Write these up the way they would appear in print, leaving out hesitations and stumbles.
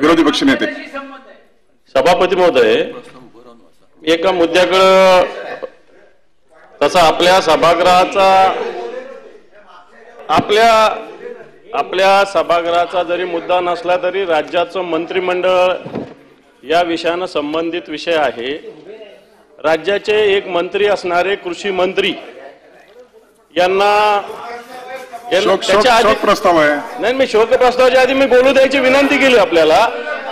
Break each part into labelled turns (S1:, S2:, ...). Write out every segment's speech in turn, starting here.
S1: विरोधी पक्षनेते
S2: सभापती महोदय, एका मुद्द्याकडे तसा आपल्या सभागृहाचा आपल्या सभागृहाचा जरी मुद्दा नसला तरी राज्याचं मंत्रिमंडळ या विषयानं संबंधित विषय आहे। राज्याचे एक मंत्री असणारे कृषी मंत्री यांना
S1: शोक प्रस्ताव आहे।
S2: नाही, मी शोक प्रस्तावाच्या आधी मी बोलू द्यायची विनंती केली आपल्याला।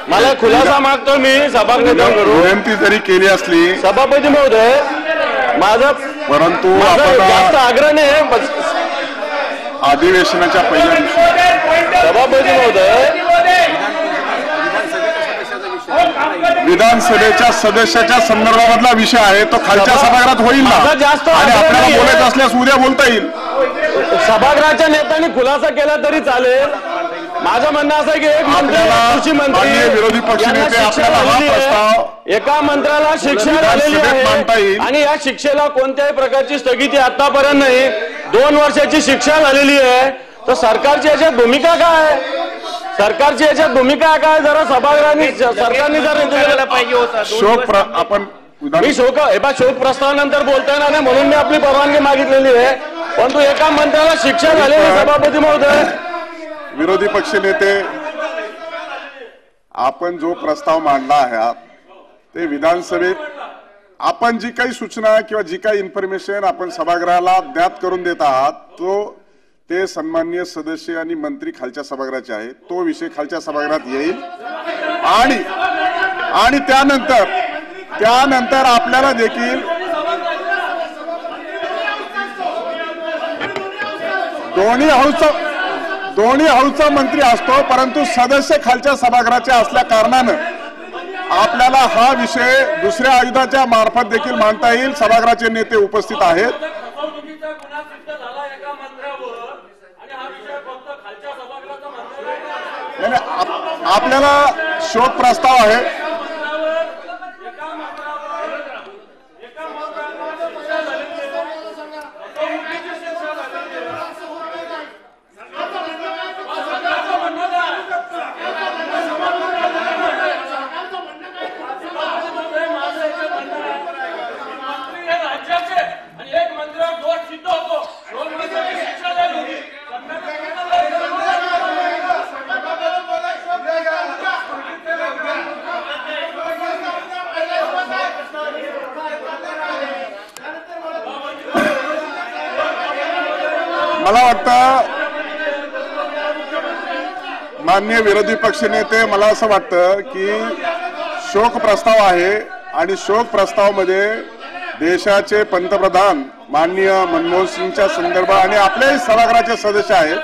S2: मला खुलासा मागतो मी सभागृहाकडून।
S1: विनंती जरी केली असली
S2: सभापती महोदय, माझा
S1: परंतु
S2: जास्त आग्रह नाही।
S1: अधिवेशनाच्या पहिल्या दिवशी
S2: सभापती महोदय,
S1: विधानसभेच्या सदस्याच्या संदर्भातला विषय आहे तो खालच्या सभागृहात होईल ना, आणि आपल्याला बोलायचं असल्यास उद्या बोलता येईल।
S2: सभागृहाच्या नेत्यांनी खुलासा केला तरी चालेल। माझं म्हणणं असं आहे की एक मंत्री, कृषी मंत्री,
S1: विरोधी पक्षनेते आपल्याला हा प्रस्ताव
S2: एका मंत्र्याला शिक्षा झालेली आहे आणि या शिक्षेला कोणत्याही प्रकारची स्थगिती आतापर्यंत नाही। 2 वर्षाची शिक्षा झालेली आहे। तर सरकारची याच्यात भूमिका काय? सरकारची याच्यात भूमिका काय? जरा सभागृहाने सरकारने जर पाहिजे होता।
S1: शोक आपण
S2: मी शोक प्रस्तावानंतर बोलता येणार नाही म्हणून मी आपली परवानगी मागितलेली आहे, परंतु एका मंत्र्याला शिक्षा झालेली आहे। सभापती महोदय,
S1: विरोधी पक्षनेते, आपण जो प्रस्ताव मांडला आहे ते विधानसभेत आपण जी काही सूचना किंवा जी काही इन्फॉर्मेशन आपण सभागृहाला ज्ञात करून देत आहात ते सन्माननीय सदस्य आणि मंत्री खालच्या सभागृहाचे आहे। तो विषय खालच्या सभागृहात येईल आणि त्यानंतर आपल्याला देखील दोन्ही हाऊसचा मंत्री असतो, परंतु सदस्य खालच्या सभागृहाचे असल्या कारणानं आपल्याला हा विषय दुसऱ्या आयुधाच्या मार्फत देखील मांडता येईल। सभागृहाचे नेते उपस्थित आहेत। आपल्याला शोक प्रस्ताव आहे। मला वाटतं माननीय विरोधी पक्षनेते, मला असं वाटतं की शोक प्रस्ताव आहे आणि शोक प्रस्तावामध्ये देशाचे पंतप्रधान माननीय मनमोहन सिंगच्या संदर्भात आणि आपले सभागृहाचे सदस्य आहेत